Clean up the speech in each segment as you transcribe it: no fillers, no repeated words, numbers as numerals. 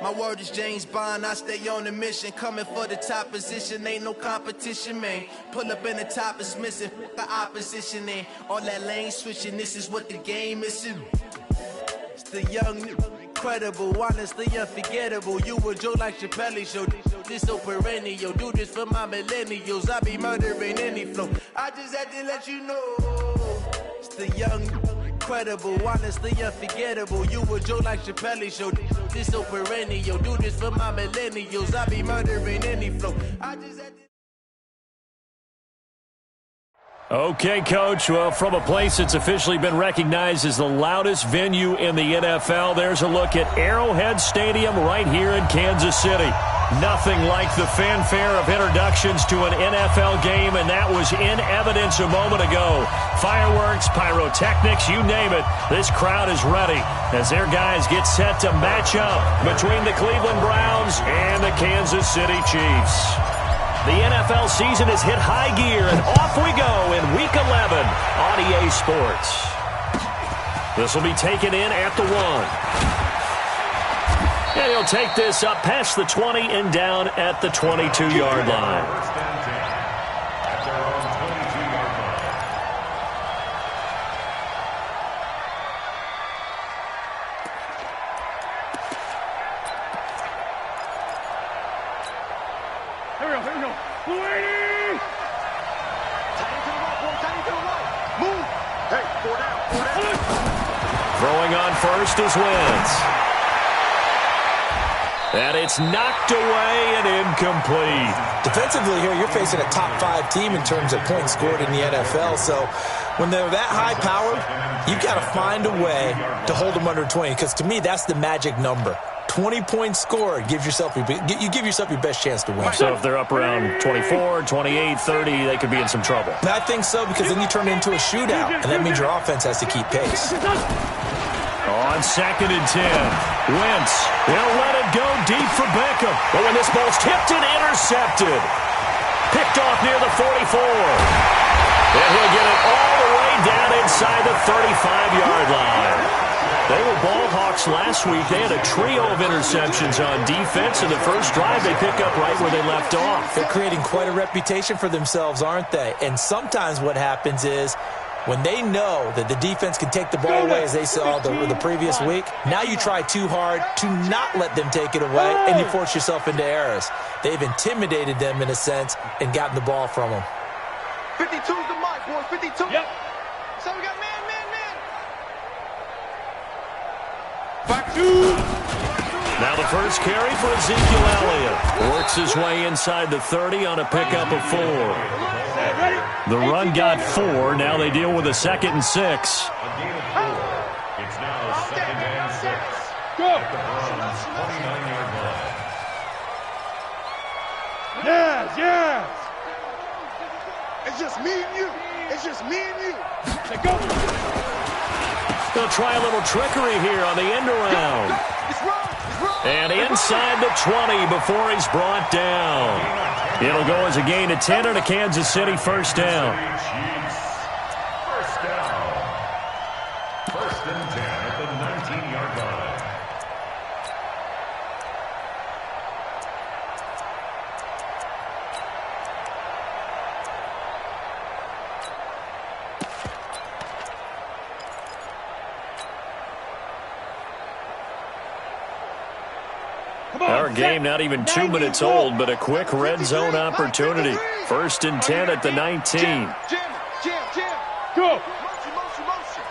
My word is James Bond, I stay on the mission. Coming for the top position, ain't no competition, man. Pull up in the top is missing, the opposition in. All that lane switching, this is what the game is. It's the young, incredible, honestly unforgettable. You a Joe like Chappelle show, this so perennial. Do this for my millennials, I be murdering any flow. I just had to let you know. It's the young, incredible, honestly unforgettable. You a Joe like Chappelle show, this so perennial. Do this for my millennials, I be murdering any flow. I just had to. Okay, Coach. Well, from a place that's officially been recognized as the loudest venue in the NFL, there's a look at Arrowhead Stadium right here in Kansas City. Nothing like the fanfare of introductions to an NFL game, and that was in evidence a moment ago. Fireworks, pyrotechnics, you name it. This crowd is ready as their guys get set to match up between the Cleveland Browns and the Kansas City Chiefs. The NFL season has hit high gear, and off we go in Week 11 on EA Sports. This will be taken in at the 1. And he'll take this up past the 20 and down at the 22-yard line. Throwing on first is Wentz. And it's knocked away and incomplete. Defensively here, you're facing a top 5 team in terms of points scored in the NFL. So when they're that high-powered, you've got to find a way to hold them under 20. Because to me, that's the magic number. 20 points scored, you give yourself your best chance to win. So if they're up around 24, 28, 30, they could be in some trouble. I think so, because then you turn it into a shootout, and that means your offense has to keep pace. On 2nd and 10, Wentz will let it go deep for Beckham. But when this ball's tipped and intercepted, picked off near the 44. And he'll get it all the way down inside the 35-yard line. They were ball hawks last week. They had a trio of interceptions on defense. In the first drive, they pick up right where they left off. They're creating quite a reputation for themselves, aren't they? And sometimes what happens is when they know that the defense can take the ball away, as they saw the previous week, now you try too hard to not let them take it away, and you force yourself into errors. They've intimidated them, in a sense, and gotten the ball from them. 52's the mark, boy. 52. Yep. So we got man. Back two. Now the first carry for Ezekiel Elliott. Works his way inside the 30 on a pickup of 4. The run got 4. Now they deal with a 2nd and 6. It's now 2nd and 6. Go. At the Browns' 29-yard line. Yes. It's just me and you. It's just me and you. Let's go. They'll try a little trickery here on the end around. And inside the 20 before he's brought down. It'll go as a gain of 10 and a Kansas City first down. First down. 1st and 10 at the 19-yard line. Our game not even 2 minutes old, but a quick red zone opportunity. 1st and 10 at the 19. Jam. Go. Motion.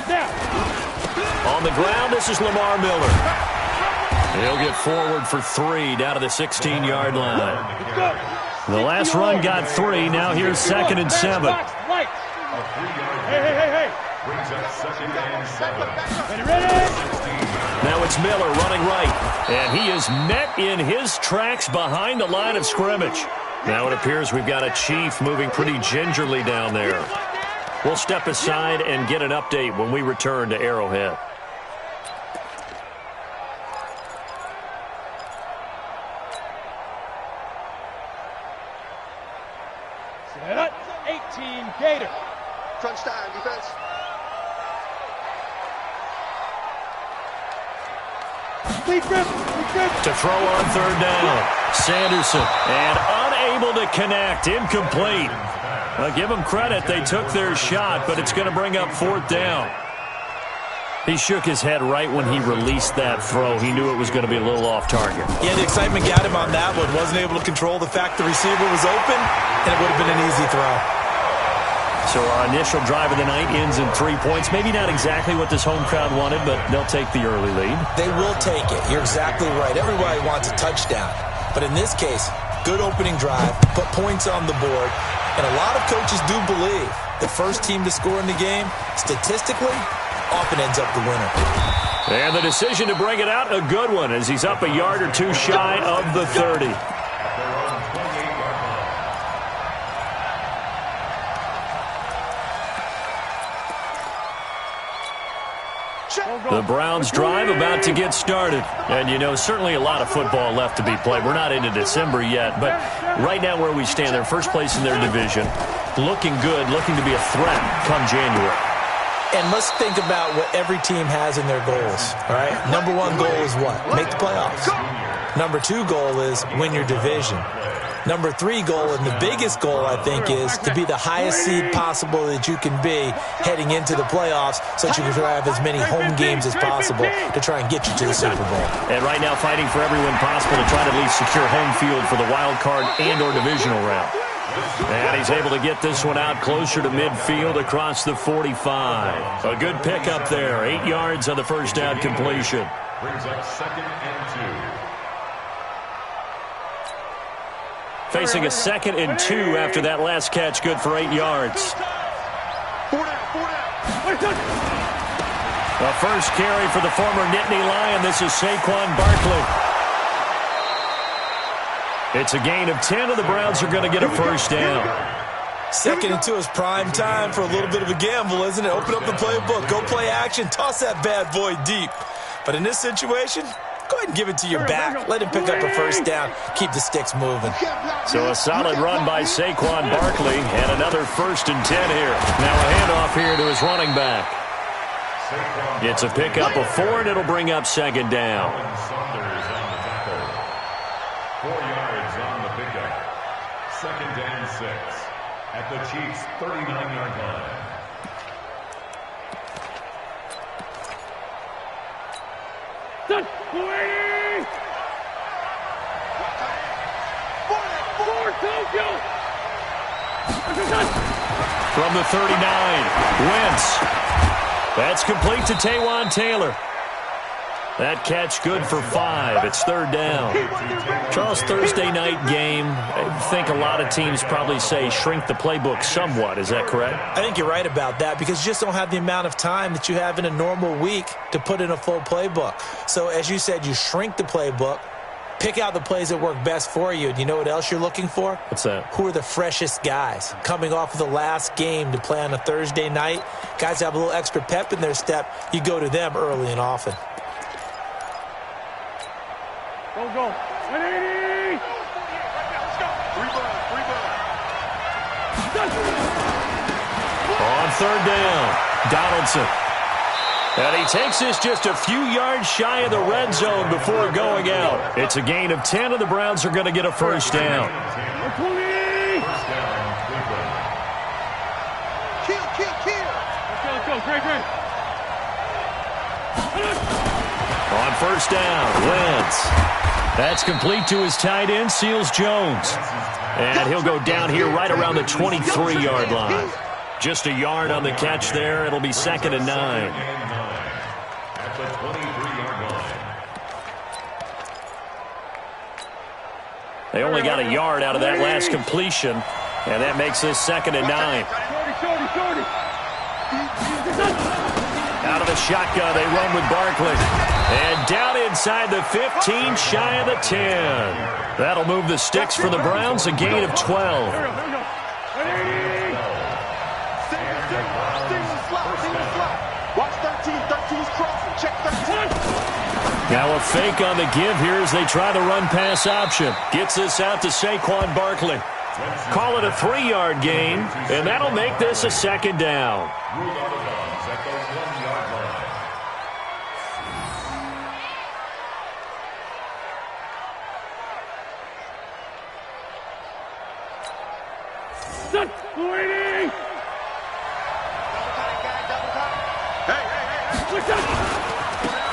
Now. On the ground, this is Lamar Miller. He'll get forward for 3 down to the 16-yard line. The last run got 3. Now here's 2nd and 7. Hey. Brings up 2nd and 7. Ready? Now it's Miller running right. And he is met in his tracks behind the line of scrimmage. Now it appears we've got a Chief moving pretty gingerly down there. We'll step aside and get an update when we return to Arrowhead. Set. 18 Gator. Crunch time, defense. To throw on third down. Sanderson, and unable to connect. Incomplete. Well, give them credit. They took their shot, but it's going to bring up fourth down. He shook his head right when he released that throw. He knew it was going to be a little off target. Yeah, the excitement got him on that one. Wasn't able to control the fact the receiver was open, and it would have been an easy throw. So our initial drive of the night ends in 3 points. Maybe not exactly what this home crowd wanted, but they'll take the early lead. They will take it. You're exactly right. Everybody wants a touchdown. But in this case, good opening drive, put points on the board, and a lot of coaches do believe the first team to score in the game, statistically, often ends up the winner. And the decision to bring it out, a good one, as he's up a yard or two shy of the 30. The Browns drive about to get started. And, you know, certainly a lot of football left to be played. We're not into December yet, but right now where we stand, they're first place in their division, looking good, looking to be a threat come January. And let's think about what every team has in their goals, all right? Number one goal is what? Make the playoffs. Number two goal is win your division. Number three goal, and the biggest goal, I think, is to be the highest seed possible that you can be heading into the playoffs so that you can have as many home games as possible to try and get you to the Super Bowl. And right now fighting for every win possible to try to at least secure home field for the wild card and or divisional round. And he's able to get this one out closer to midfield across the 45. A good pickup there. 8 yards on the first down completion. Brings up 2nd and 2. Facing a 2nd and 2 after that last catch, good for 8 yards. The first carry for the former Nittany Lion. This is Saquon Barkley. It's a gain of 10, and the Browns are going to get a first down. 2nd and 2 is prime time for a little bit of a gamble, isn't it? Open up the playbook, go play action, toss that bad boy deep. But in this situation, go ahead and give it to your back. Let him pick up a first down. Keep the sticks moving. So a solid run by Saquon Barkley and another 1st and 10 here. Now a handoff here to his running back. It's a pickup of 4, and it'll bring up 2nd down. 4 yards on the pickup. 2nd and 6 at the Chiefs' 39-yard line. From the 39, Wentz. That's complete to Taywan Taylor. That catch good for 5. It's 3rd down. Charles, Thursday night game, I think a lot of teams probably say shrink the playbook somewhat. Is that correct? I think you're right about that because you just don't have the amount of time that you have in a normal week to put in a full playbook. So as you said, you shrink the playbook, pick out the plays that work best for you. And you know what else you're looking for? What's that? Who are the freshest guys coming off of the last game to play on a Thursday night? Guys have a little extra pep in their step. You go to them early and often. Go. 180. On 3rd down, Donaldson. And he takes this just a few yards shy of the red zone before going out. It's a gain of 10, and the Browns are going to get a first down. Kill. Great. On 1st down, Wentz. That's complete to his tight end, Seals Jones. And he'll go down here right around the 23-yard line. Just a yard on the catch there. It'll be 2nd and 9. At the 23-yard line. They only got a yard out of that last completion, and that makes this 2nd and 9. Out of the shotgun, they run with Barkley. And down inside the 15, shy of the 10. That'll move the sticks for the Browns, a gain of 12. Now a fake on the give here as they try the run-pass option. Gets this out to Saquon Barkley. Call it a 3-yard gain, and that'll make this a 2nd down.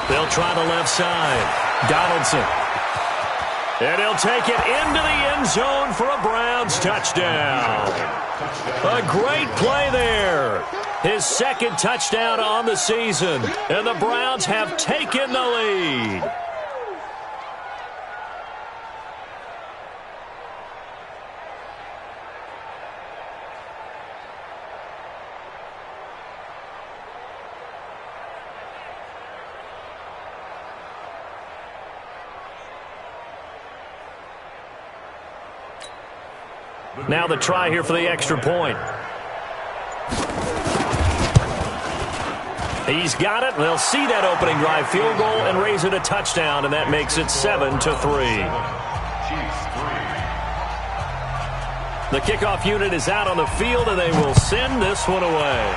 They'll try the left side. Donaldson. And he'll take it into the end zone for a Browns touchdown. A great play there. His second touchdown on the season. And the Browns have taken the lead. Now the try here for the extra point. He's got it. They'll see that opening drive field goal and raise it a touchdown, and that makes it 7-3. The kickoff unit is out on the field, and they will send this one away.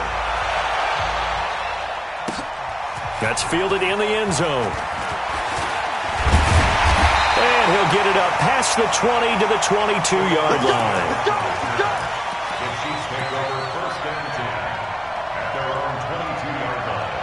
That's fielded in the end zone. And he'll get it up past the 20 to the 22-yard line. The Chiefs take over first and 10 at their own 22-yard line.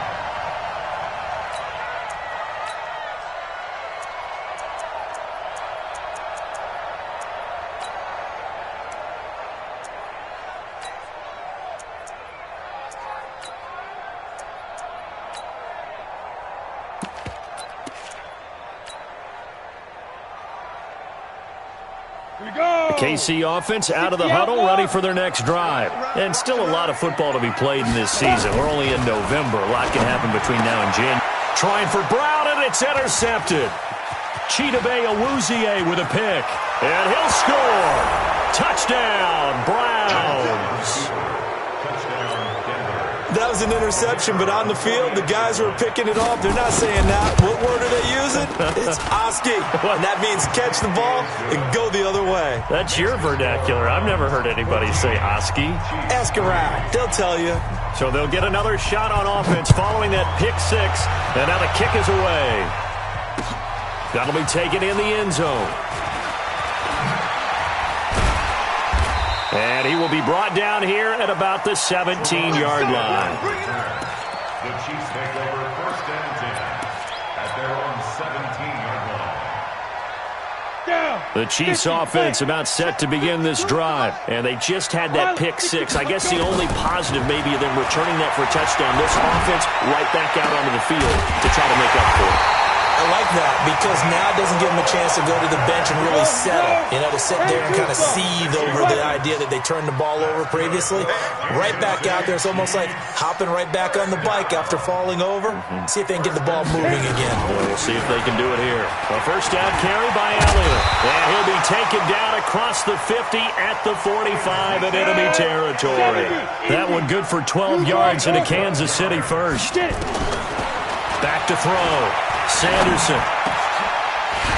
KC offense out of the huddle, ready for their next drive. And still a lot of football to be played in this season. We're only in November. A lot can happen between now and January. Trying for Brown, and it's intercepted. Chidobe Awuzie with a pick. And he'll score. Touchdown, Browns. That was an interception, but on the field, the guys who are picking it off, they're not saying that. What word are they using? It's Oski. And that means catch the ball and go the other way. That's your vernacular. I've never heard anybody say Oski. Ask around. They'll tell you. So they'll get another shot on offense following that pick six. And now the kick is away. That'll be taken in the end zone. And he will be brought down here at about the 17-yard line. The Chiefs take over first and 10 at their own 17-yard line. The Chiefs offense about set to begin this drive. And they just had that pick six. I guess the only positive maybe of them returning that for a touchdown. This offense right back out onto the field to try to make up for it. I like that because now it doesn't give them a chance to go to the bench and really settle. You know, to sit there and kind of seethe over the idea that they turned the ball over previously. Right back out there. It's almost like hopping right back on the bike after falling over. See if they can get the ball moving again. We'll see if they can do it here. A first down carry by Elliott. And he'll be taken down across the 50 at the 45 in enemy territory. That one good for 12 yards into Kansas City first. Back to throw. Sanderson.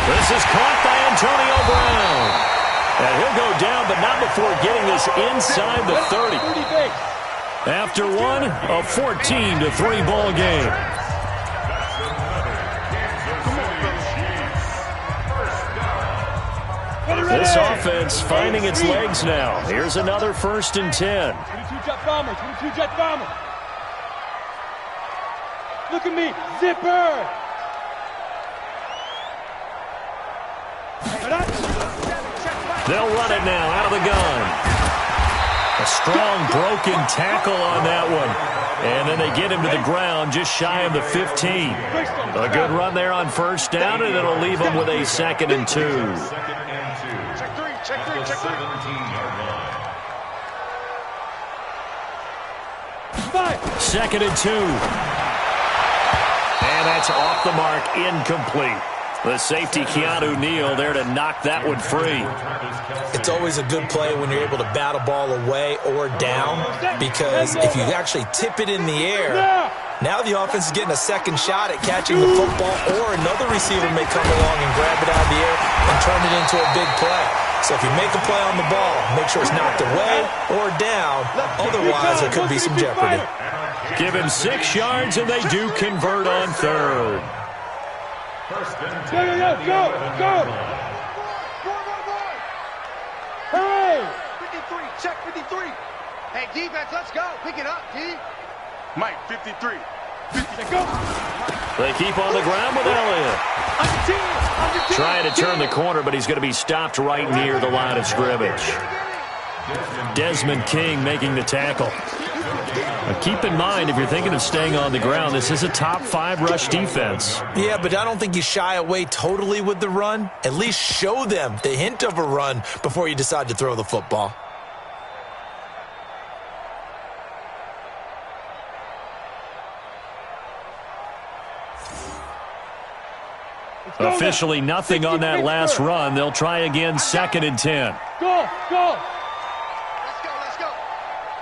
This is caught by Antonio Brown. And he'll go down, but not before getting this inside the 30. After one, a 14-3 ball game. This offense finding its legs now. Here's another 1st and 10. 22 jet bombers, 22 jet bombers. Look at me, zipper. They'll run it now out of the gun. A strong broken tackle on that one. And then they get him to the ground just shy of the 15. A good run there on first down, and it'll leave them with a 2nd and 2. Check three, check three, check three. 17-yard line. 5. 2nd and 2. And that's off the mark, incomplete. The safety, Keanu Neal, there to knock that one free. It's always a good play when you're able to bat a ball away or down, because if you actually tip it in the air, now the offense is getting a second shot at catching the football, or another receiver may come along and grab it out of the air and turn it into a big play. So if you make a play on the ball, make sure it's knocked away or down. Otherwise, there could be some jeopardy. Give him 6 yards, and they do convert on 3rd. Go. Hurry! 53, check 53. Hey, defense, let's go. Pick it up, D. Mike, 53. They keep on the ground with Elliott. Trying to turn the corner, but he's going to be stopped right near the line of scrimmage. Desmond King making the tackle. Now keep in mind, if you're thinking of staying on the ground, this is a top 5 rush defense. Yeah, but I don't think you shy away totally with the run. At least show them the hint of a run before you decide to throw the football. Officially nothing on that last run. They'll try again, 2nd and 10. Go. Let's go.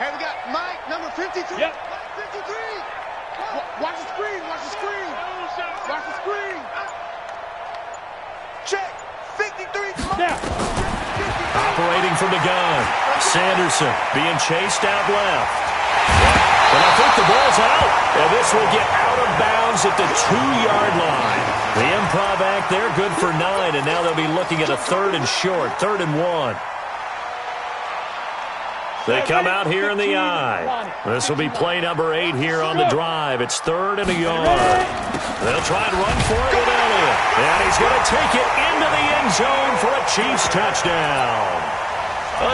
Hey, we got Mike, number 53. Yep. 53. Watch the screen. Check. 53. Now. Operating from the gun. Sanderson being chased out left. And I think the ball's out. And this will get out of bounds at the 2-yard line. The improv act there, good for 9, and now they'll be looking at a 3rd and short, 3rd and 1. They come out here in the I. This will be play number 8 here on the drive. It's 3rd and a yard. They'll try and run for it with Elliott. And he's going to take it into the end zone for a Chiefs touchdown.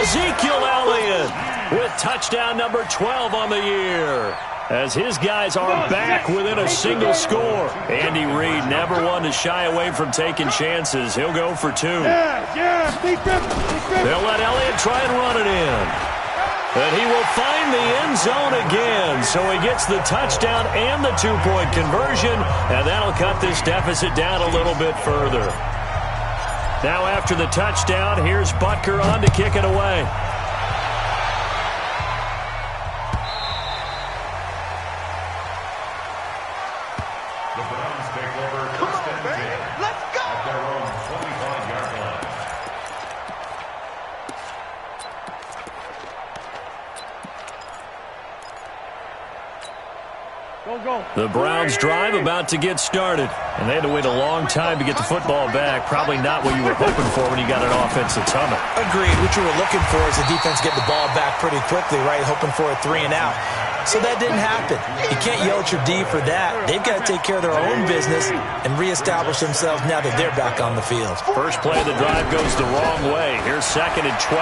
Ezekiel Elliott with touchdown number 12 on the year, as his guys are back within a single score. Andy Reid never one to shy away from taking chances. He'll go for 2. They'll let Elliott try and run it in. And he will find the end zone again. So he gets the touchdown and the 2-point conversion, and that'll cut this deficit down a little bit further. Now after the touchdown, here's Butker on to kick it away. The Browns drive about to get started, and they had to wait a long time to get the football back. Probably not what you were hoping for when you got an offensive tunnel. Agreed. What you were looking for is the defense get the ball back pretty quickly, right? Hoping for a 3 and out. So that didn't happen. You can't yell at your D for that. They've got to take care of their own business and reestablish themselves now that they're back on the field. First play of the drive goes the wrong way. Here's 2nd and 12.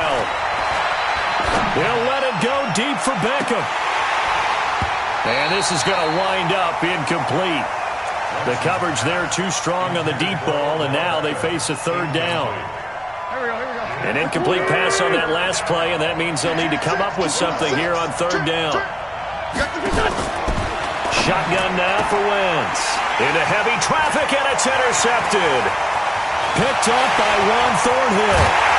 They'll let it go deep for Beckham. And this is going to wind up incomplete. The coverage there too strong on the deep ball, and now they face a 3rd down. An incomplete pass on that last play, and that means they'll need to come up with something here on 3rd down. Shotgun now for Wentz. Into heavy traffic, and it's intercepted. Picked up by Juan Thornhill.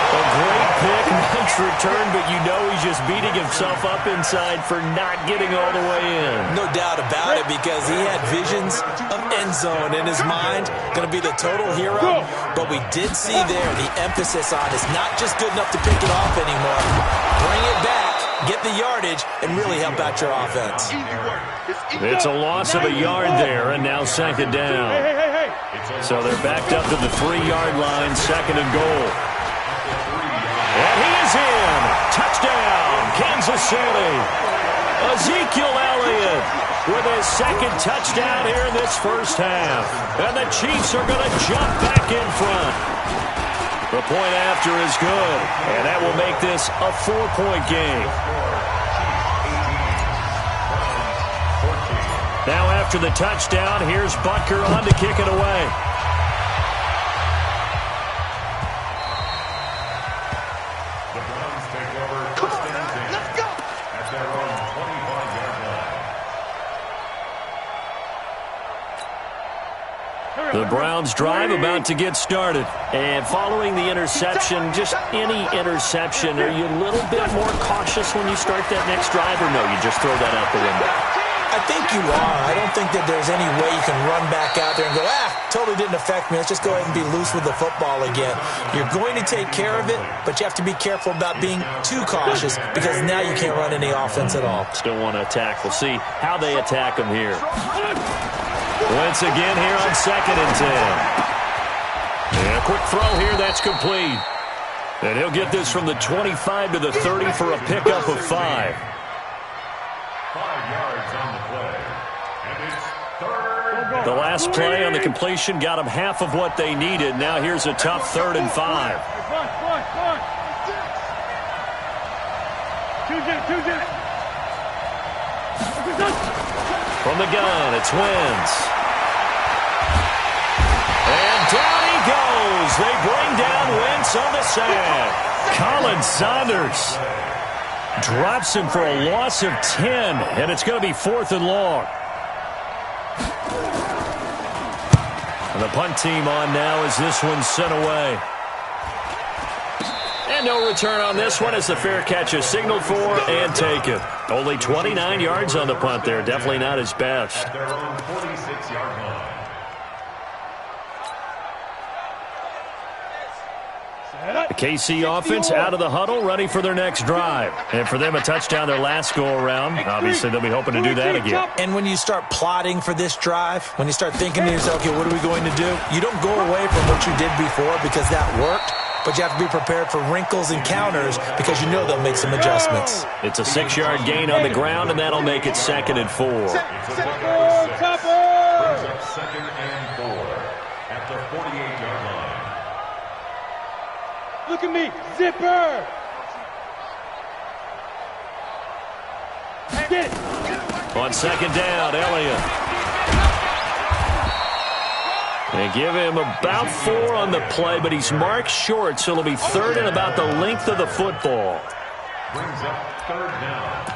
A great pick, nice return, but you know he's just beating himself up inside for not getting all the way in. No doubt about it, because he had visions of end zone in his mind. Going to be the total hero. But we did see there the emphasis on it's not just good enough to pick it off anymore. Bring it back, get the yardage, and really help out your offense. It's a loss of a yard there, and now 2nd down. So they're backed up to the 3-yard line, 2nd and goal. And he is in. Touchdown, Kansas City. Ezekiel Elliott with his 2nd touchdown here in this first half. And the Chiefs are going to jump back in front. The point after is good, and that will make this a 4-point game. Now after the touchdown, here's Butker on to kick it away. The Browns drive about to get started. And following the interception, just any interception, are you a little bit more cautious when you start that next drive, or no, you just throw that out the window? I think you are. I don't think that there's any way you can run back out there and go, totally didn't affect me. Let's just go ahead and be loose with the football again. You're going to take care of it, but you have to be careful about being too cautious, because now you can't run any offense at all. Still want to attack. We'll see how they attack them here. Once again here on 2nd and 10. And a quick throw here, that's complete. And he'll get this from the 25 to the 30 for a pickup of 5. yards on the play. And it's third. The last play on the completion got them half of what they needed. Now here's a tough 3rd and 5. From the gun, it's Wentz. And down he goes. They bring down Wentz on the sack. Colin Saunders drops him for a loss of 10, and it's going to be 4th and long. And the punt team on now as this one's sent away. And no return on this one as the fair catch is signaled for and taken. Only 29 yards on the punt there. Definitely not his best. At their own 46-yard line. The KC offense out of the huddle, ready for their next drive. And for them, a touchdown their last go-around. Obviously, they'll be hoping to do that again. And when you start plotting for this drive, when you start thinking to yourself, okay, what are we going to do? You don't go away from what you did before because that worked. But you have to be prepared for wrinkles and counters because you know they'll make some adjustments. It's a 6-yard gain on the ground, and that'll make it 2nd and 4. Brings up 2nd and 4 at the 48-yard line. Look at me, zipper. Get it. On 2nd down, Elliott. They give him about 4 on the play, but he's marked short, so it'll be 3rd and about the length of the football. Brings up 3rd down.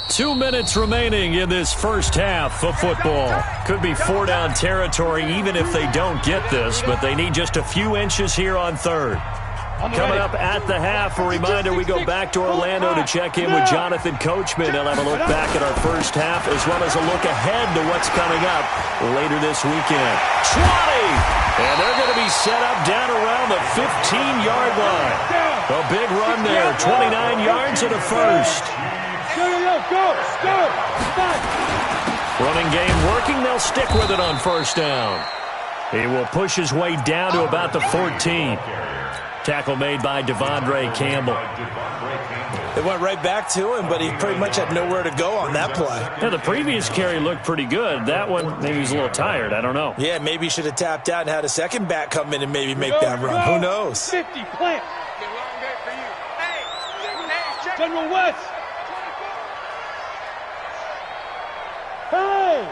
Two minutes remaining in this first half of football. Could be 4-down territory even if they don't get this, but they need just a few inches here on 3rd. Coming up at the half, a reminder we go back to Orlando to check in with Jonathan Coachman. They'll have a look back at our first half as well as a look ahead to what's coming up later this weekend. 20! And they're going to be set up down around the 15-yard line. A big run there, 29 yards and a first. Go. Running game working, they'll stick with it on 1st down. He will push his way down to about the 14. Tackle made by Devondre Campbell. It went right back to him, but he pretty much had nowhere to go on that play. Yeah, the previous carry looked pretty good. That one, maybe he was a little tired. I don't know. Yeah, maybe he should have tapped out and had a second back come in and maybe make that run. Who knows? 50, plant. Hey, General West. Hey.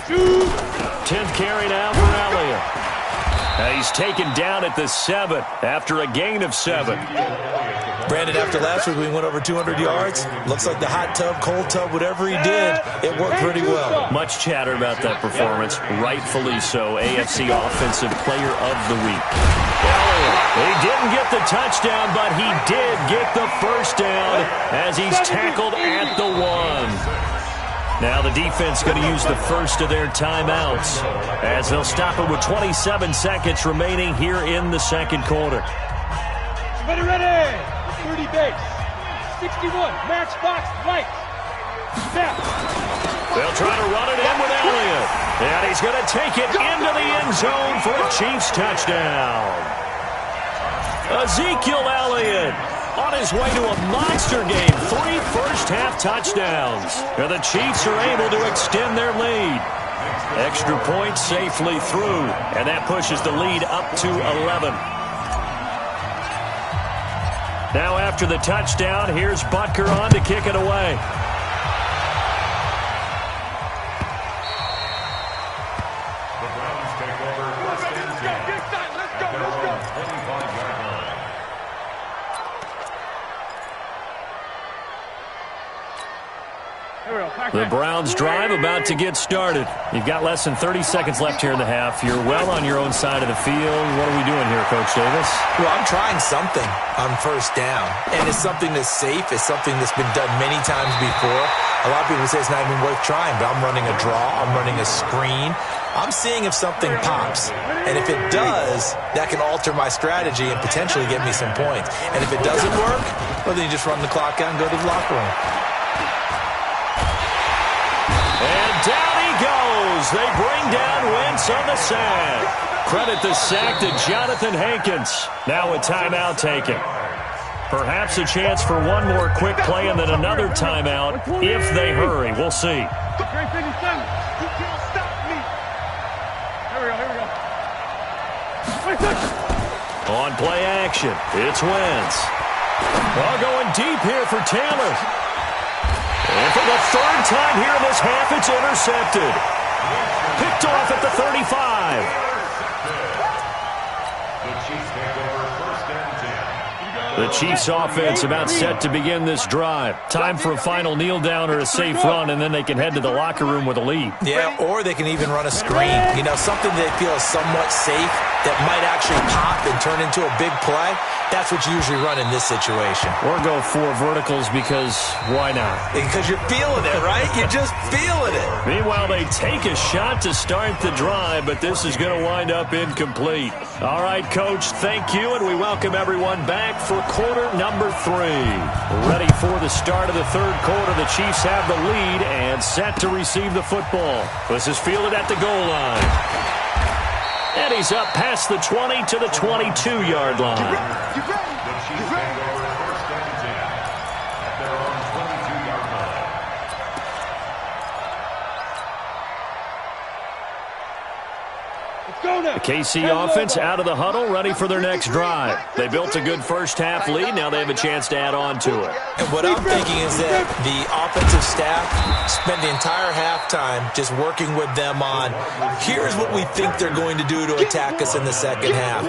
10th carry now for Elliott. He's taken down at the 7 after a gain of 7. Brandon, after last week, we went over 200 yards. Looks like the hot tub, cold tub, whatever he did, it worked pretty well. Much chatter about that performance. Rightfully so. AFC Offensive Player of the Week. Elliott, he didn't get the touchdown, but he did get the first down as he's tackled at the 1. Now the defense going to use the first of their timeouts as they'll stop it with 27 seconds remaining here in the 2nd quarter. Ready. 30 base. 61. Matchbox lights. Snap. They'll try to run it in with Elliott. And he's going to take it into the end zone for a Chiefs touchdown. Ezekiel Elliott on his way to a monster game. 3 first-half touchdowns. And the Chiefs are able to extend their lead. Extra point safely through. And that pushes the lead up to 11. Now after the touchdown, here's Butker on to kick it away. The Browns take over 1st and 10. Let's go. 25-yard line. The Browns drive about to get started. You've got less than 30 seconds left here in the half. You're well on your own side of the field. What are we doing here, Coach Davis? Well, I'm trying something on 1st down. And it's something that's safe. It's something that's been done many times before. A lot of people say it's not even worth trying, but I'm running a draw. I'm running a screen. I'm seeing if something pops. And if it does, that can alter my strategy and potentially get me some points. And if it doesn't work, well, then you just run the clock out and go to the locker room. And down he goes. They bring down Wentz on the sack. Credit the sack to Jonathan Hankins. Now a timeout taken. Perhaps a chance for one more quick play and then another timeout if they hurry. We'll see. On play action, it's Wentz. Well, going deep here for Taylor. And for the third time here in this half, it's intercepted. Picked off at the 35. The Chiefs offense about set to begin this drive. Time for a final kneel down or a safe run, and then they can head to the locker room with a lead. Yeah, or they can even run a screen. You know, something they feel is somewhat safe that might actually pop and turn into a big play. That's what you usually run in this situation. Or go 4 verticals because why not? Because you're feeling it, right? You're just feeling it. Meanwhile, they take a shot to start the drive, but this is going to wind up incomplete. All right, Coach, thank you, and we welcome everyone back for quarter number 3. Ready for the start of the third quarter. The Chiefs have the lead and set to receive the football. This is fielded at the goal line. And he's up past the 20 to the 22-yard line. You ready? You ready? First and 10 at their own 22-yard line. Let's go now. The KC offense out of the huddle, ready for their next drive. They built a good first-half lead. Now they have a chance to add on to it. And what I'm thinking is that the offensive staff spent the entire halftime just working with them on, here's what we think they're going to do to attack us in the second half.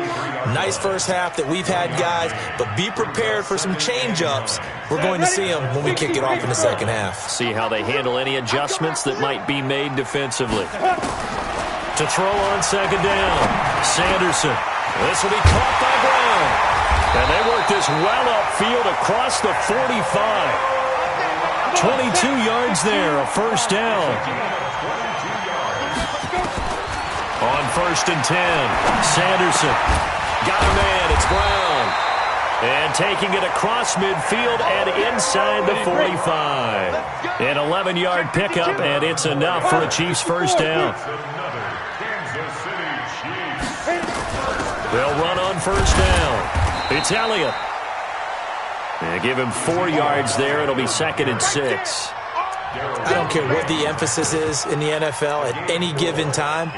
Nice first half that we've had, guys, but be prepared for some change-ups. We're going to see them when we kick it off in the second half. See how they handle any adjustments that might be made defensively. To throw on second down, Sanderson. This will be caught by Brown. And they work this well upfield across the 45. 22 yards there, a first down. On first and 10, Sanderson. Got a man, it's Brown. And taking it across midfield and inside the 45. An 11-yard pickup, and it's enough for a Chiefs first down. They'll run on first down. It's Elliott. And give him 4 yards there. It'll be second and 6. I don't care what the emphasis is in the NFL at any given time.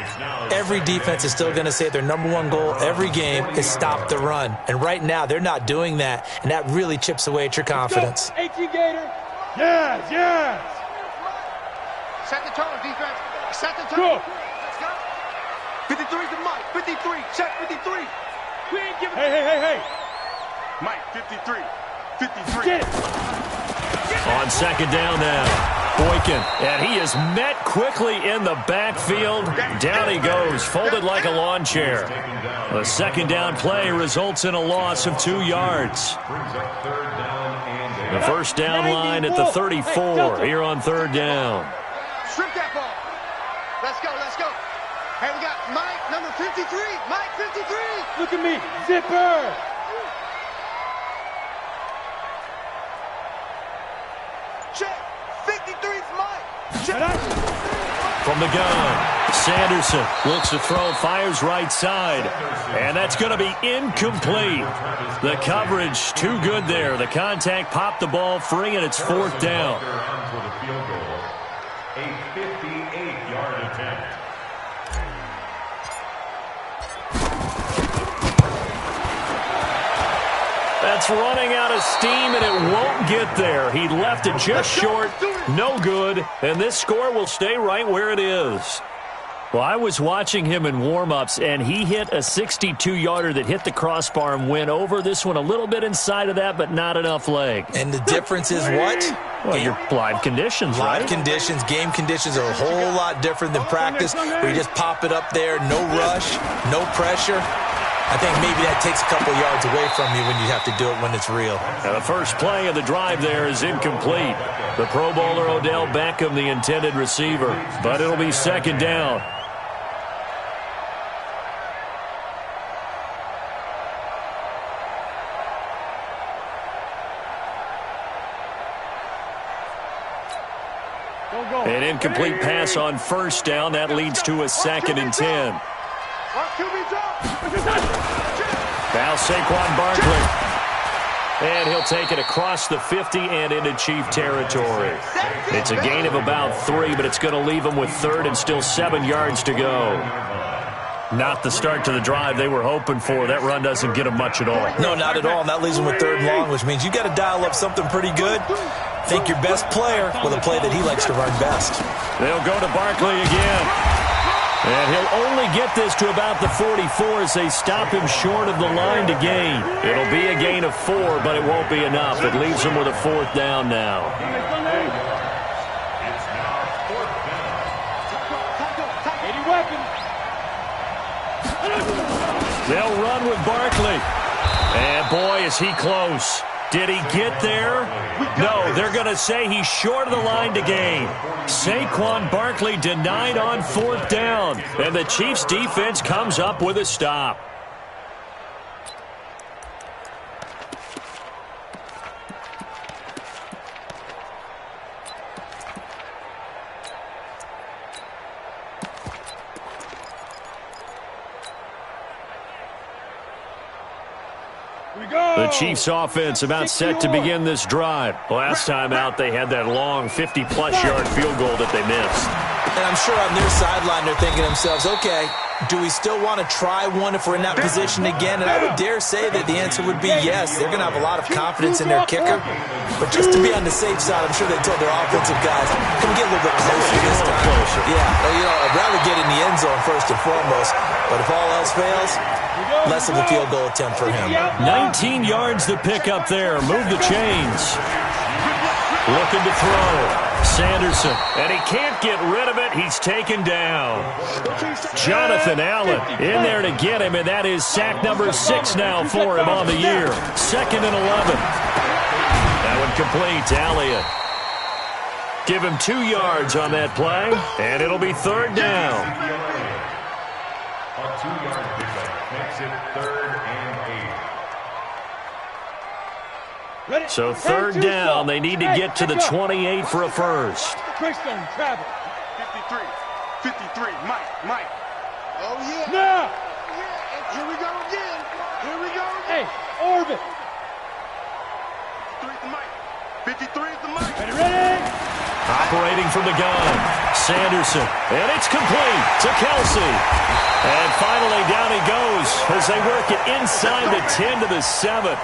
Every defense is still going to say their number one goal every game is stop the run. And right now, they're not doing that, and that really chips away at your confidence. Yes, yes. Set the tone, defense. Set the Go. tone. 53's the Mike. 53. Check 53. We ain't giving. Hey. Mike, 53. 53. Get it. On second down now, Boykin. And he is met quickly in the backfield. Down he goes, folded like a lawn chair. The second down play results in a loss of 2 yards. The first down line at the 34 here on third down. Strip that ball. Let's go. Hey, we got Mike, number 53. Mike, 53. Look at me. Zipper. Check. 53's Mike. Check. From the gun, Sanderson looks to throw, fires right side. And that's going to be incomplete. The coverage too good there. The contact popped the ball free, and it's fourth down. A 58-yard attempt. That's running out of steam, and it won't get there. He left it just short, no good, and this score will stay right where it is. Well, I was watching him in warm-ups, and he hit a 62-yarder that hit the crossbar and went over. This one a little bit inside of that, but not enough leg. And the difference is what? Well, your live conditions, right? Live conditions, game conditions are a whole lot different than practice, where you just pop it up there, no rush, no pressure. I think maybe that takes a couple yards away from you when you have to do it when it's real. Now the first play of the drive there is incomplete. The Pro Bowler Odell Beckham, the intended receiver, but it'll be second down. An incomplete pass on first down. That leads to a second and 10. QB Now Saquon Barkley. And he'll take it across the 50 and into Chief territory. It's a gain of about 3, but it's going to leave them with 3rd and still 7 yards to go. Not the start to the drive they were hoping for. That run doesn't get them much at all. No, not at all. And that leaves them with 3rd and long, which means you got to dial up something pretty good. Think your best player with a play that he likes to run best. They'll go to Barkley again. And he'll only get this to about the 44 as they stop him short of the line to gain. It'll be a gain of 4, but it won't be enough. It leaves him with a 4th down now. It's now 4th down. They'll run with Barkley. And boy, is he close. Did he get there? No, they're going to say he's short of the line to gain. Saquon Barkley denied on 4th down. And the Chiefs defense comes up with a stop. The Chiefs offense about set to begin this drive. Last time out, they had that long 50-plus yard field goal that they missed. And I'm sure on their sideline they're thinking to themselves, okay, do we still want to try one if we're in that position again? And I would dare say that the answer would be yes. They're going to have a lot of confidence in their kicker. But just to be on the safe side, I'm sure they told their offensive guys, can we get a little bit closer this time? Yeah, well, you know, I'd rather get in the end zone first and foremost. But if all else fails, less of a field goal attempt for him. 19 yards to pick up there. Move the chains. Looking to throw. Sanderson. And he can't get rid of it. He's taken down. Jonathan Allen in there to get him, and that is sack number 6 now for him on the year. 2nd and 11. That one complete to Elliott. Give him 2 yards on that play, and it'll be 3rd down. A 2-yard pickup makes it 3rd and 8. So 3rd down, they need to get to the 28 for a first. 53, 53, Mike. Oh, yeah. Now. Yeah. Here we go again. Hey, Orvin. 53 is the Mike. Ready? Operating from the gun, Sanderson, and it's complete to Kelsey. And finally down he goes as they work it inside the 10 to the 7.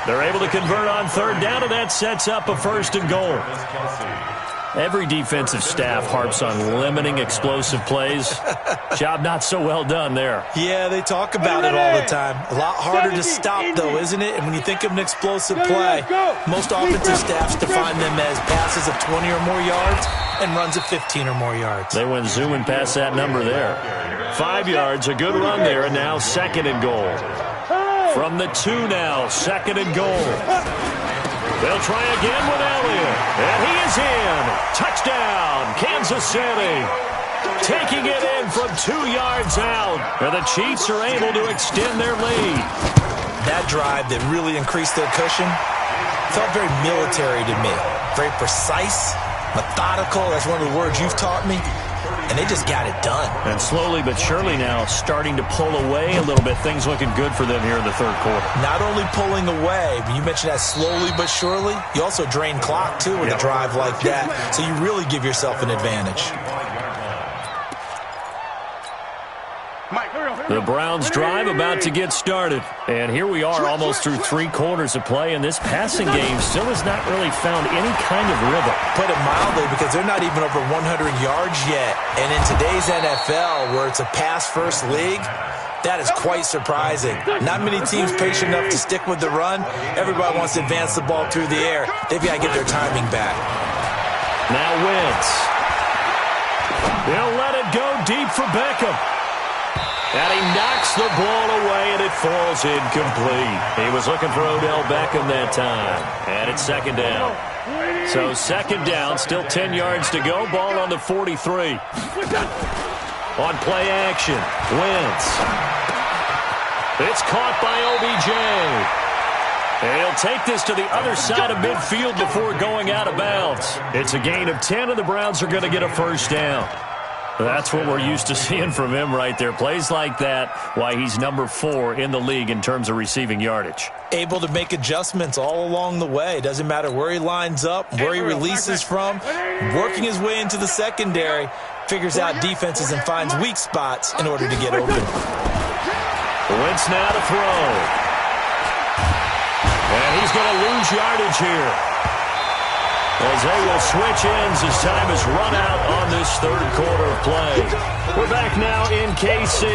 They're able to convert on 3rd down, and that sets up a 1st and goal. Every defensive staff harps on limiting explosive plays. Job not so well done there. Yeah, they talk about it all the time. A lot harder to stop, though, isn't it? And when you think of an explosive play, most offensive staffs define them as passes of 20 or more yards and runs of 15 or more yards. They went zooming past that number there. 5 yards, a good run there, and now 2nd and goal. From the 2 now, 2nd and goal. They'll try again with Elliott, and he is in. Touchdown, Kansas City. Taking it in from 2 yards out, and the Chiefs are able to extend their lead. That drive that really increased their cushion felt very military to me. Very precise, methodical. That's one of the words you've taught me. And they just got it done. And slowly but surely now starting to pull away a little bit. Things looking good for them here in the 3rd quarter. Not only pulling away, but you mentioned that slowly but surely. You also drain clock, too, with a drive like that. So you really give yourself an advantage. The Browns drive about to get started. And here we are almost through 3 quarters of play, and this passing game still has not really found any kind of rhythm. Put it mildly, because they're not even over 100 yards yet. And in today's NFL, where it's a pass-first league, that is quite surprising. Not many teams patient enough to stick with the run. Everybody wants to advance the ball through the air. They've got to get their timing back. Now Wentz. They'll let it go deep for Beckham. And he knocks the ball away, and it falls incomplete. He was looking for Odell Beckham that time. And it's 2nd down. So 2nd down, still 10 yards to go. Ball on the 43. On play action, Wentz. It's caught by OBJ. And he'll take this to the other side of midfield before going out of bounds. It's a gain of 10, and the Browns are going to get a 1st down. That's what we're used to seeing from him right there. Plays like that, why he's number 4 in the league in terms of receiving yardage. Able to make adjustments all along the way. Doesn't matter where he lines up, where he releases from. Working his way into the secondary, figures out defenses and finds weak spots in order to get open. Wentz now to throw. And he's going to lose yardage here, as they will switch ends as time is run out on this third quarter of play. We're back now in KC.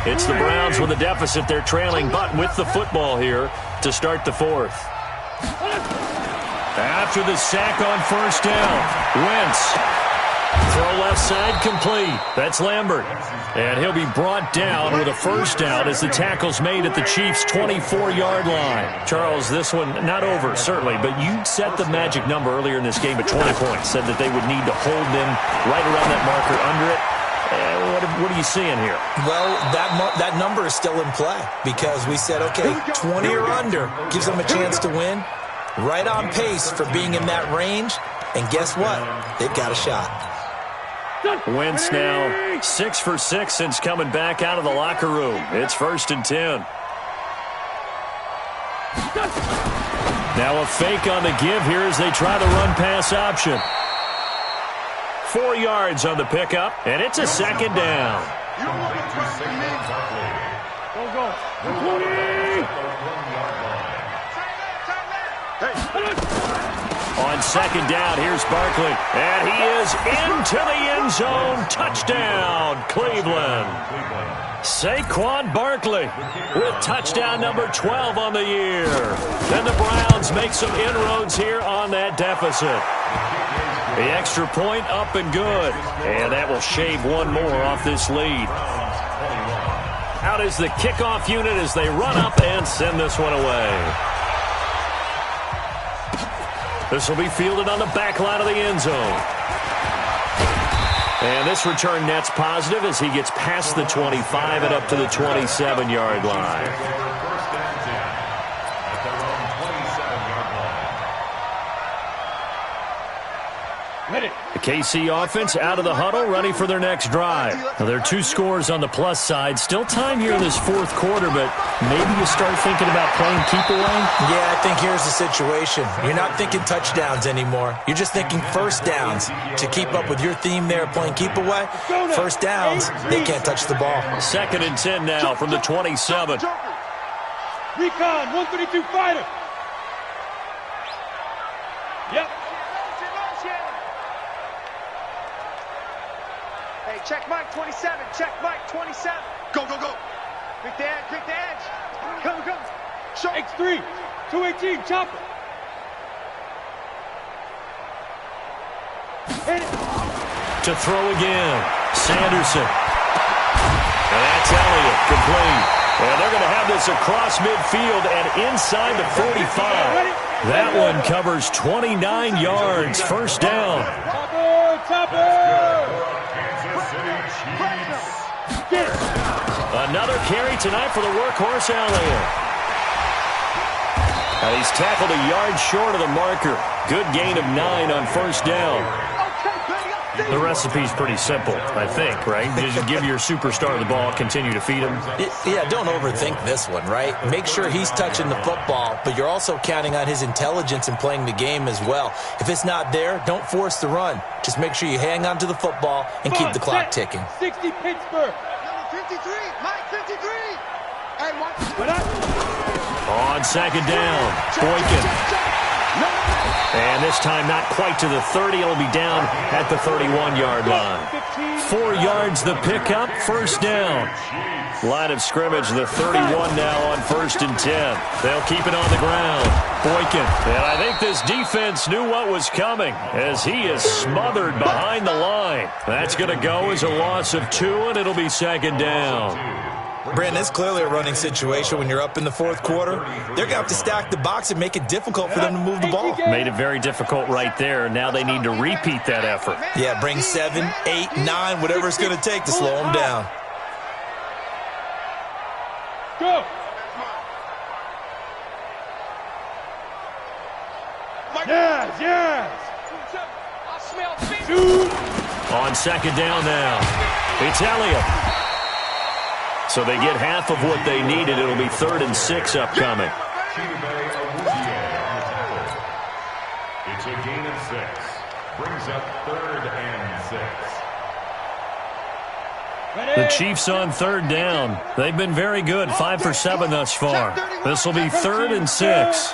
It's the Browns with a deficit. They're trailing, but with the football here to start the fourth. After the sack on first down, Wentz. Throw left side complete. That's Lambert. And he'll be brought down with a first down as the tackle's made at the Chiefs' 24-yard line. Charles, this one not over, certainly, but you set the magic number earlier in this game at 20 points. Said that they would need to hold them right around that marker under it. What are you seeing here? Well, that number is still in play because we said, okay, 20 or under gives them a chance to win. Right on pace for being in that range. And guess what? They've got a shot. Wentz now 6 for 6 since coming back out of the locker room. It's 1st and 10. Now a fake on the give here as they try the run-pass option. 4 yards on the pickup, and it's a second down. On second down, here's Barkley, and he is into the end zone. Touchdown, Cleveland. Saquon Barkley with touchdown number 12 on the year. And the Browns make some inroads here on that deficit. The extra point up and good, and that will shave one more off this lead. Out is the kickoff unit as they run up and send this one away. This will be fielded on the back line of the end zone. And this return net's positive as he gets past the 25 and up to the 27-yard line. The KC offense out of the huddle, ready for their next drive. Now, there are 2 scores on the plus side. Still time here in this fourth quarter, but maybe you start thinking about playing keep away? Yeah, I think here's the situation. You're not thinking touchdowns anymore. You're just thinking first downs. To keep up with your theme there, playing keep away, first downs, they can't touch the ball. 2nd and 10 now from the 27. Recon, 132 fighter. Yep. Check Mike 27. Check Mike 27. Go, go, go. Quick the edge. Quick the edge. Come, come. Show. X3. 218. Chopper. Hit it. To throw again. Sanderson. And that's Elliott. Complete. And they're going to have this across midfield and inside the 45. That one covers 29 yards. First down. Chopper. Another carry tonight for the workhorse Elliott. And he's tackled a yard short of the marker. Good gain of 9 on first down. The recipe's pretty simple, I think, right? Just give your superstar the ball, continue to feed him. Yeah, don't overthink this one, right? Make sure he's touching the football, but you're also counting on his intelligence in playing the game as well. If it's not there, don't force the run. Just make sure you hang on to the football and keep the clock ticking. 60 Pittsburgh. Number 53. Mike 53. Hey, what? On second down, Boykin. And this time not quite to the 30. It'll be down at the 31-yard line. 4 yards the pickup, first down. Line of scrimmage, the 31 now on 1st and 10. They'll keep it on the ground. Boykin. And I think this defense knew what was coming as he is smothered behind the line. That's going to go as a loss of 2, and it'll be second down. Brandon, it's clearly a running situation when you're up in the fourth quarter. They're going to have to stack the box and make it difficult for them to move the ball. Made it very difficult right there. Now they need to repeat that effort. Yeah, bring 7, 8, 9, whatever it's going to take to slow them down. Go. Yes, yes. 2. On second down now, it's Elliott. So they get half of what they needed. It'll be 3rd and 6 upcoming. It's a gain of 6. Brings up 3rd and 6. The Chiefs on 3rd down. They've been very good, 5 for 7 thus far. This will be 3rd and 6.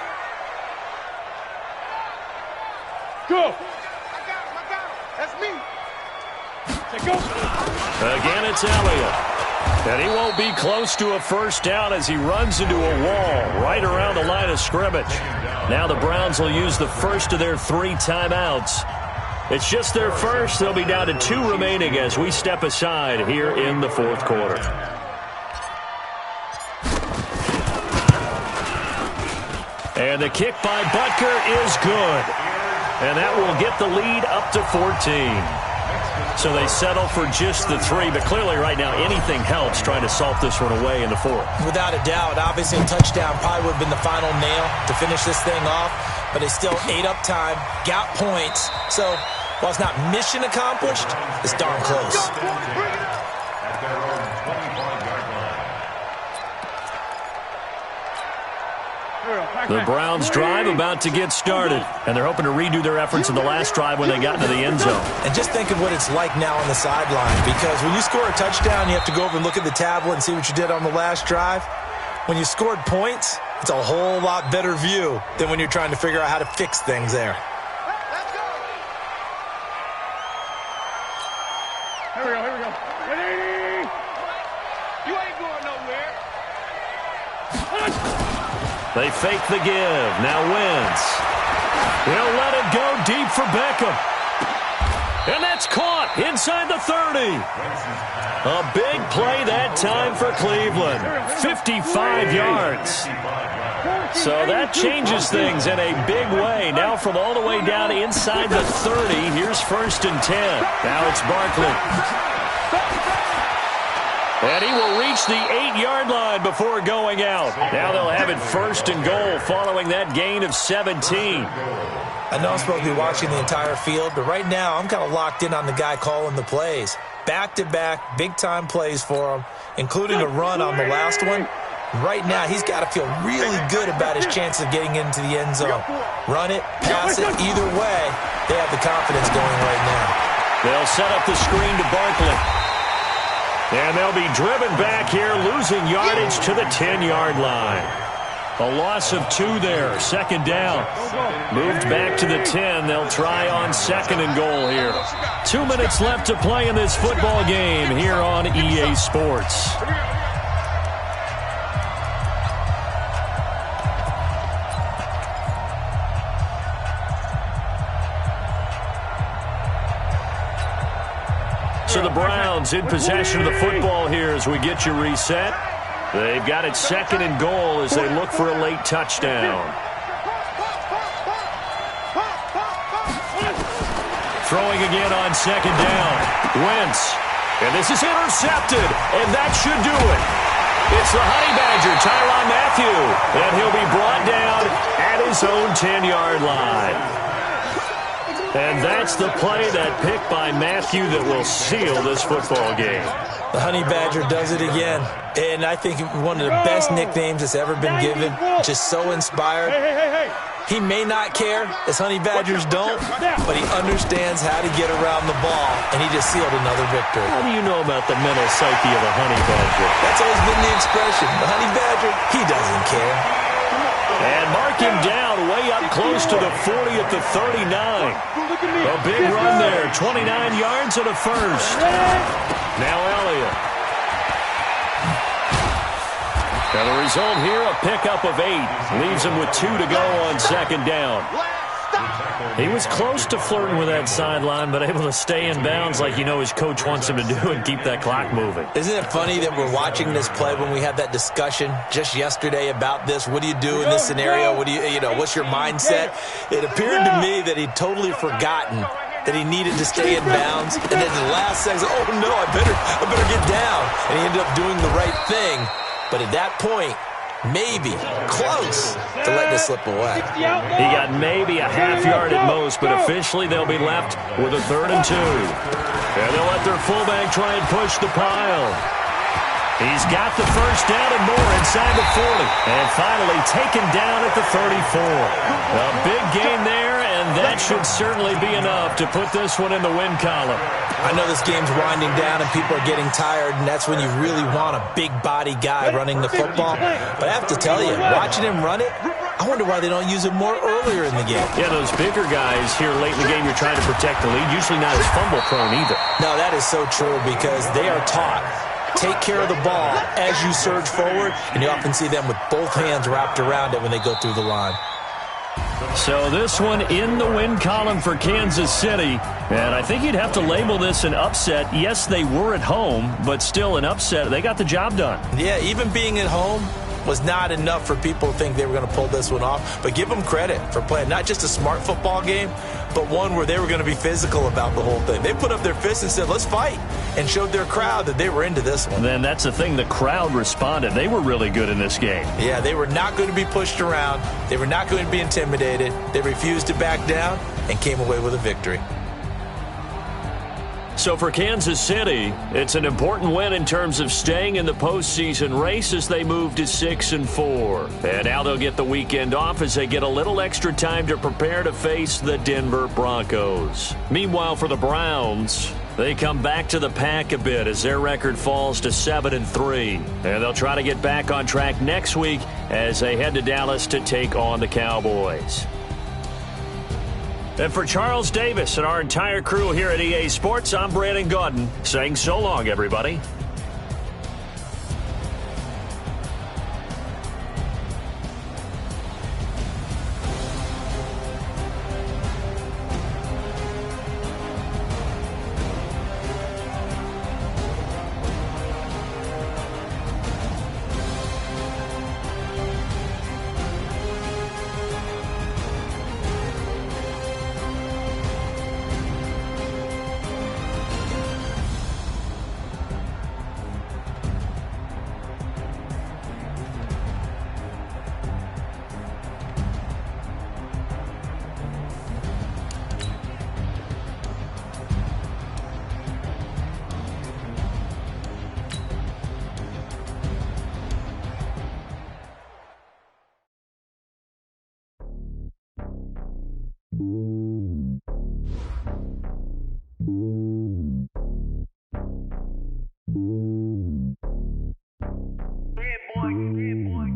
Go. That's me. Again, it's Elliott. And he won't be close to a first down as he runs into a wall right around the line of scrimmage. Now the Browns will use the first of their 3 timeouts. It's just their first. They'll be down to 2 remaining as we step aside here in the 4th quarter. And the kick by Butker is good. And that will get the lead up to 14. So they settle for just the 3, but clearly right now anything helps trying to salt this one away in the 4th. Without a doubt, obviously a touchdown probably would have been the final nail to finish this thing off, but they still ate up time, got points. So while it's not mission accomplished, it's darn close. At their own 25-yard line. The Browns drive about to get started, and they're hoping to redo their efforts in the last drive when they got into the end zone. And just think of what it's like now on the sideline, because when you score a touchdown, you have to go over and look at the tablet and see what you did on the last drive. When you scored points, it's a whole lot better view than when you're trying to figure out how to fix things there. Here we go. Ready? You ain't going nowhere. They fake the give. Now Wentz. He'll let it go deep for Beckham. And that's caught inside the 30. A big play that time for Cleveland. 55 yards. So that changes things in a big way. Now from all the way down inside the 30, here's 1st and 10. Now it's Barkley. And he will reach the 8-yard line before going out. Now they'll have it 1st and goal following that gain of 17. I know I'm supposed to be watching the entire field, but right now I'm kind of locked in on the guy calling the plays. Back-to-back, big-time plays for him, including a run on the last one. Right now, he's got to feel really good about his chances of getting into the end zone. Run it, pass it, either way, they have the confidence going right now. They'll set up the screen to Barkley. And they'll be driven back here, losing yardage to the 10-yard line. A loss of 2 there, 2nd down. Moved back to the 10. They'll try on 2nd and goal here. 2 minutes left to play in this football game here on EA Sports. So the Browns in possession of the football here as we get you reset. They've got it 2nd and goal as they look for a late touchdown. Throwing again on 2nd down. Wentz. And this is intercepted. And that should do it. It's the Honey Badger, Tyrann Mathieu. And he'll be brought down at his own 10-yard line. And that's the play, that pick by Mathieu, that will seal this football game. The Honey Badger does it again. And I think one of the best nicknames that's ever been given. Just so inspired. He may not care, as Honey Badgers don't, but he understands how to get around the ball, and he just sealed another victory. How do you know about the mental psyche of a Honey Badger? That's always been the expression. The Honey Badger, he doesn't care. And mark him down way up close to the 40 at the 39. A big run there, 29 yards and a first. Now Elliott. And the result here, a pickup of 8. Leaves him with 2 to go on 2nd down. He was close to flirting with that sideline, but able to stay in bounds like you know his coach wants him to do and keep that clock moving. Isn't it funny that we're watching this play when we had that discussion just yesterday about this? What do you do in this scenario? What do you know, what's your mindset? It appeared to me that he'd totally forgotten that he needed to stay in bounds. And then the last second, oh no, I better get down. And he ended up doing the right thing. But at that point, maybe close to letting it slip away. He got maybe a half yard at most, but officially they'll be left with a 3rd and 2. And they'll let their fullback try and push the pile. He's got the first down and more inside the 40. And finally taken down at the 34. A big gain there, and that should certainly be enough to put this one in the win column. I know this game's winding down and people are getting tired, and that's when you really want a big body guy running the football. But I have to tell you, watching him run it, I wonder why they don't use it more earlier in the game. Yeah, those bigger guys here late in the game, you're trying to protect the lead, usually not as fumble prone either. No, that is so true because they are taught. Take care of the ball as you surge forward, and you often see them with both hands wrapped around it when they go through the line. So this one in the win column for Kansas City, and I think you'd have to label this an upset. Yes, they were at home, but still an upset. They got the job done. Yeah, even being at home was not enough for people to think they were going to pull this one off, but give them credit for playing not just a smart football game, but one where they were going to be physical about the whole thing. They put up their fists and said, let's fight, and showed their crowd that they were into this one. Then that's the thing, the crowd responded. They were really good in this game. Yeah, they were not going to be pushed around. They were not going to be intimidated. They refused to back down and came away with a victory. So for Kansas City, it's an important win in terms of staying in the postseason race as they move to 6-4. And now they'll get the weekend off as they get a little extra time to prepare to face the Denver Broncos. Meanwhile, for the Browns, they come back to the pack a bit as their record falls to 7-3. And they'll try to get back on track next week as they head to Dallas to take on the Cowboys. And for Charles Davis and our entire crew here at EA Sports, I'm Brandon Gaudin saying so long, everybody.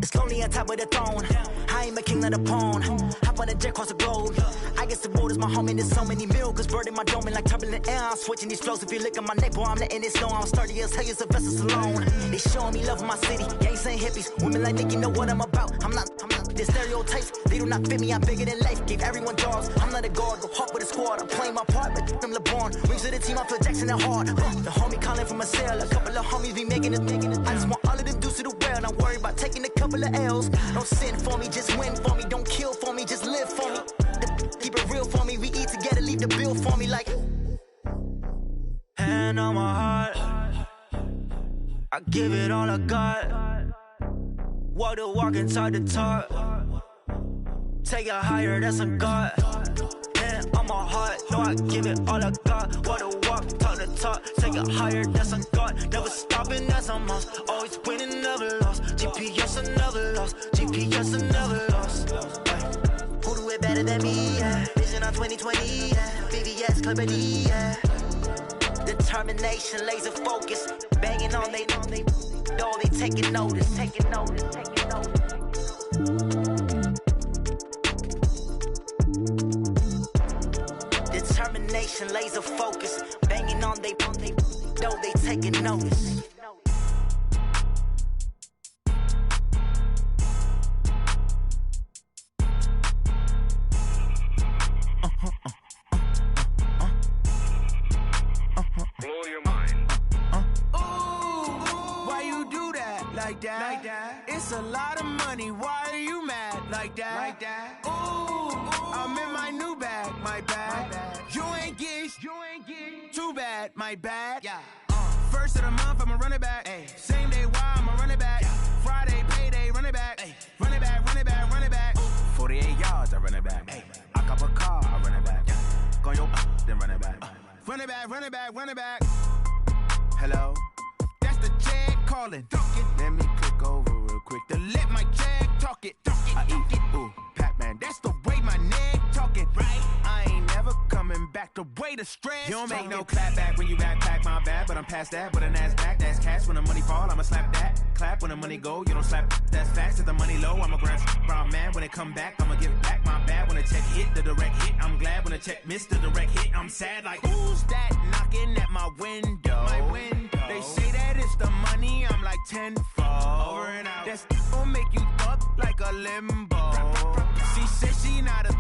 It's lonely on top of the throne. I ain't a king of the pawn. Hop on a jet across the globe. I guess the world is my home and there's so many milkers birding my dome and like turbulent air. I'm switching these flows. If you look at my neck, boy, I'm letting it snow. I'm sturdy as hell, a vessel alone. They showing me love in my city. Gangs and hippies. Women like think you know what I'm about. I'm not. The stereotypes, they do not fit me. I'm bigger than life. Gave everyone jobs. I'm not a guard. Go hawk with a squad. I'm playing my part, but them LeBron. Rings to the team. I feel Jackson and hard. The homie calling from a cell. A couple of homies be making it. I just want all of them dudes to do well. Not worry about taking a couple of L's. Don't sin for me, just win for me. Don't kill for me, just live for me. Keep it real for me. We eat together, leave the bill for me like. Hand on my heart, I give it all I got. Walk the walk and talk the talk. Take it higher, that's a God. Hand on my heart, no, I give it all I got. Walk the walk, talk the talk. Take it higher, that's a God. Never stopping, that's a must. Always winning, never lost. GPS, I never lost. GPS, I never lost. Who do it better than me? Yeah. Vision on 2020. Yeah. VVS, Clippity. Yeah. Determination, laser focus. Banging on they know they taking notice. Taking notice. Taking notice. Determination, laser focus. Banging on they know they taking notice. Blow your mind. Why you do that like that? It's a lot of money. Why are you mad like that? Ooh, I'm in my new bag, my bad. You ain't getting too bad, my bad. Yeah. First of the month, I'ma run it back. Ay. Same day, why I'ma run it back. Yeah. Friday, payday, run it back. Ay. Run it back, run it back, run it back. 48 yards, I run it back. Ay. I cop a car, I run it back. Yeah. Go your then run it back. Run it back, run it back, run it back. Hello? That's the jag calling. Let me click over real quick to let my jag talk it. I eat it. Ooh, Pac-Man, that's the way my neck talking. Right? I ain't never coming back the way the stress. You don't make no clap back when you backpack, my bad, but I'm past that. With a NASDAQ, that's cash. When the money fall, I'ma slap that. Clap when the money go, you don't slap. That's facts. If the money low, I'ma grab brown man. When it come back, I'ma give back my bad. When the check hit, the direct hit, I'm glad. When the check missed the direct hit, I'm sad. Like, who's that knocking at my window? My window. They say that it's the money, I'm like tenfold. Over and out. That's gon' make you up like a limbo. She said she not a,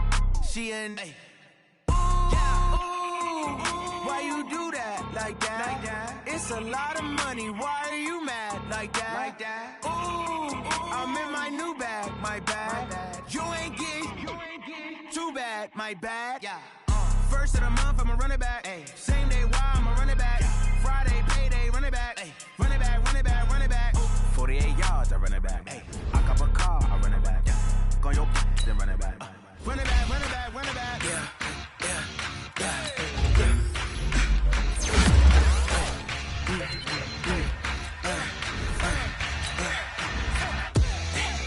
she an. Ooh, yeah. Ooh, why you do that like that? Like that? It's a lot of money. Why are you mad like that? Like that? Ooh, I'm in my new bag, my bad. You ain't getting too bad, my bad. Yeah. First of the month, I'ma run it back. Ay. Same day, why I'ma run it back. Yeah. Friday, payday, run it back. Ay. Run it back, run it back, run it back. 48 yards, I run it back. Ay. I cop a car, I run it back. Yeah. Go on your then run it back. Run it back, run it back, run it back. Yeah, yeah, yeah.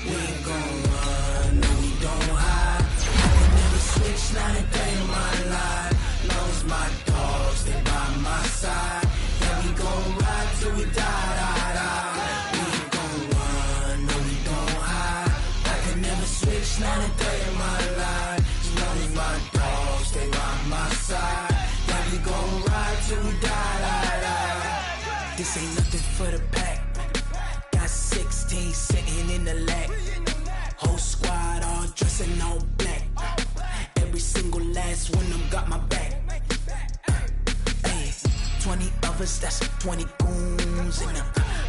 We ain't gon' run, no we don't hide. I can never switch, not a day in my life. Lost my dogs, they by my side. Yeah, we gon' ride till we die. We ain't gon' run, no we don't hide. I can never switch, not a day in my life. Lost my dogs, they by my side. Yeah, we gon' ride till we die. This ain't nothing for the pack. Got 16 sitting in the lap. Whole squad all dressing all black. Every single last one of them got my back. Hey, 20 of us, that's 20 goons. And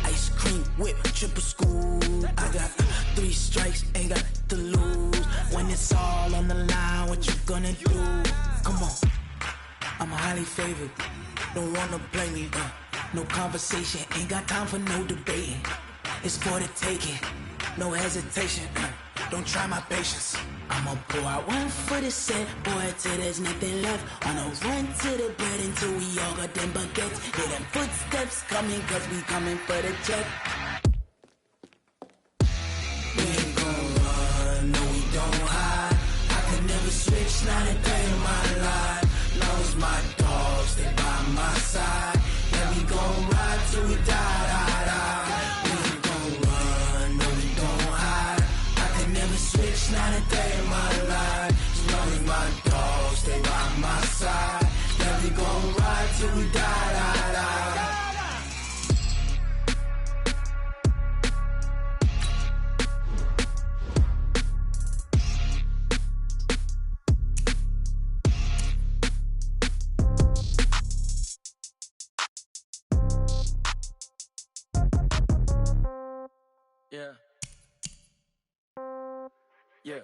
ice cream whip, triple school. I got 3 strikes, ain't got to lose. When it's all on the line, what you gonna do? Come on, I'm highly favored. Don't wanna blame me, no conversation, ain't got time for no debating. It's for the taking, no hesitation. Don't try my patience. I'ma pour out one for the set, boy, till there's nothing left. On a run to the bed until we all got them baguettes. Hear them footsteps coming, cause we coming for the check. We ain't gon' run, no we don't hide. I could never switch, not a day in my life. Lost my dogs, they by my side. Yeah, we gon' ride till we die. We ain't gon' run, no we don't hide. I could never switch, not a day in my life. As long as my dogs, they by my side. Yeah, we gon' ride till we die. Yeah. Yeah.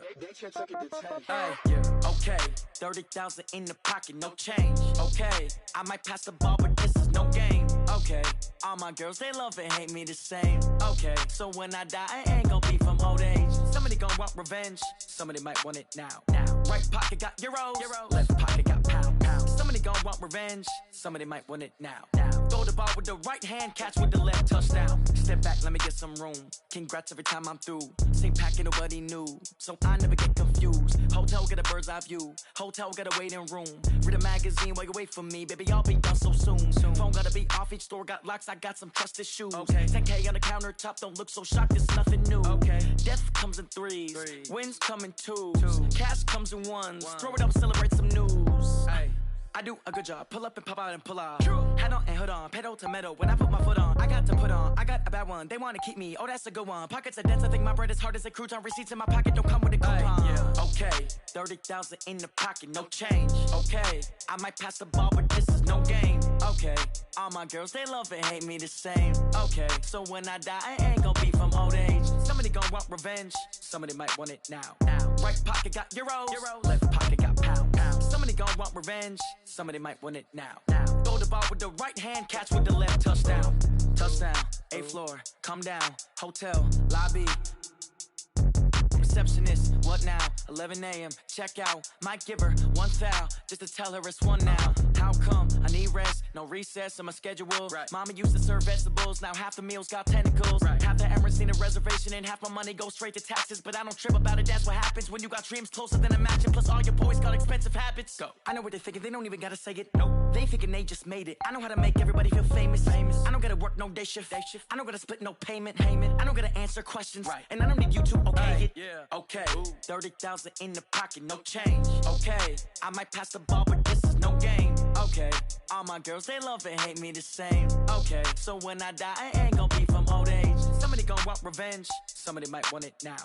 Hey, yeah. Okay. 30,000 in the pocket, no change. Okay. I might pass the ball, but this is no game. Okay. All my girls, they love and hate me the same. Okay. So when I die, I ain't gon' be from old age. Somebody gon' want revenge. Somebody might want it now. Right pocket got euros. Left pocket got pound. Somebody gon' want revenge. Somebody might want it now. Throw the ball with the right hand, catch with the left, touchdown. Step back, let me get some room. Congrats every time I'm through. Same packet, nobody knew, so I never get confused. Hotel get a bird's eye view. Hotel get a waiting room. Read a magazine while you wait for me, baby. I'll be done so soon. Phone gotta be off. Each store got locks. I got some trusted shoes. Okay. 10K on the countertop. Don't look so shocked. It's nothing new. Okay. Death comes in threes. Wins come in twos. Cash comes in ones. Throw it up, celebrate some news. Hey. I do a good job. Pull up and pop out and pull out. Head on and hood on. Pedal to metal. When I put my foot on, I got to put on. I got a bad one. They want to keep me. Oh, that's a good one. Pockets are dense. I think my bread is hard as a crouton. Receipts in my pocket don't come with a coupon. Yeah. Okay. 30,000 in the pocket. No change. Okay. I might pass the ball, but this is no game. Okay. All my girls, they love and hate me the same. Okay. So when I die, I ain't gon' be from old age. Somebody gon' want revenge. Somebody might want it now. Right pocket got euros. Left pocket got pound. Somebody gon' want revenge. Somebody might want it now. Throw the ball with the right hand, catch with the left, touchdown. Touchdown, 8th floor, come down, hotel, lobby. Receptionist, what now? 11 a.m., check out. Might give her one foul, just to tell her it's one now. How come? I need rest, no recess in my schedule. Right. Mama used to serve vegetables, now half the meals got tentacles. Right. Half the errands need a reservation and half my money goes straight to taxes. But I don't trip about it, that's what happens when you got dreams closer than a match. And plus all your boys got expensive habits. Go. I know what they're thinking, they don't even gotta say it. Nope. They ain't thinking they just made it. I know how to make everybody feel famous. I don't gotta work no day shift. I don't gotta split no payment. I don't gotta answer questions. Right. And I don't need you to okay it. Yeah. Okay. 30,000 in the pocket, no change. Okay. I might pass the ball, but this is no game. Okay. All my girls, they love and hate me the same. Okay. So when I die, I ain't gonna be from old age. Somebody gon' want revenge. Somebody might want it now.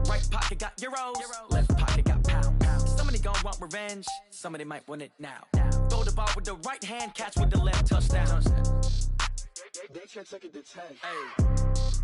Right pocket got euros. Left pocket got pounds. Somebody gon' want revenge. Somebody might want it now. Throw the ball with the right hand, catch with the left, touchdown. They can't take it to 10.